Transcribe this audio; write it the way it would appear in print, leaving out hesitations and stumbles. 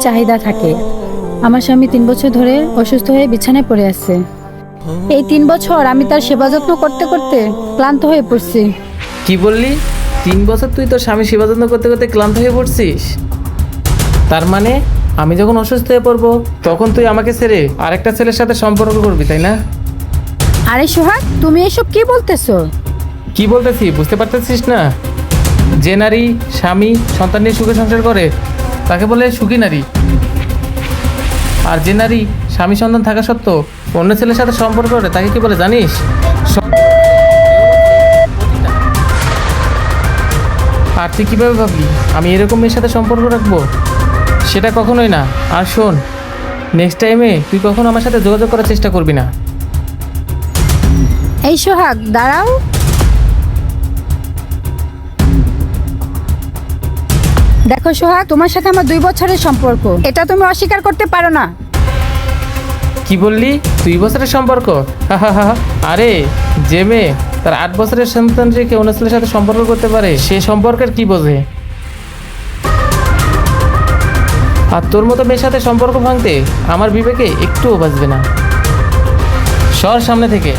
চাহিদা থাকে। আমার স্বামী 3 বছর ধরে অসুস্থ হয়ে বিছানায় পড়ে আছে। এই 3 বছর আমি তার সেবা যত্ন করতে করতে ক্লান্ত হয়ে পড়ছি। কি বললি? 3 বছর তুই তোর স্বামী সেবা যত্ন করতে করতে ক্লান্ত হয়ে পড়ছিস? তার মানে আমি যখন অসুস্থ হয়ে পড়বো তখন তুই আমাকে ছেড়ে আরেকটা ছেলের সাথে সম্পর্ক করবি, তাই না? আরে সোহাগ, তুমি এসব কি বলতেছো? কি বলতেছি বুঝতে পারতেছিস না? যে নারী স্বামী সন্তান নিয়ে সুখে সংসার করে তাকে বলে সুখী নারী। আর যে নারী স্বামী সন্তান থাকা সত্ত্বেও অন্য ছেলের সাথে সম্পর্ক করে তাকে কি বলে জানিস? আর তুই কীভাবে ভাবলি আমি এরকম মেয়ের সাথে সম্পর্ক রাখবো? সেটা কখনোই না। আর শোন, নেক্সট টাইমে তুই কখনো আমার সাথে যোগাযোগ করার চেষ্টা করবি না। এই সোহাগ, দাঁড়াও। দেখো সোহাগ, তোমার সাথে আমার 2 বছরের সম্পর্ক, এটা তুমি অস্বীকার করতে পারো না। কি বললি? 2 বছরের সম্পর্ক? হা। আরে যে মেয়ে তার 8 বছরের সন্তান রেখে অন্য ছেলের সাথে সম্পর্ক করতে পারে সে সম্পর্কের কি বোঝে? আর তোর মতো মেয়ের সাথে সম্পর্ক ভাঙতে আমার বিবেকে একটুও বাজবে না। সর সামনে থেকে।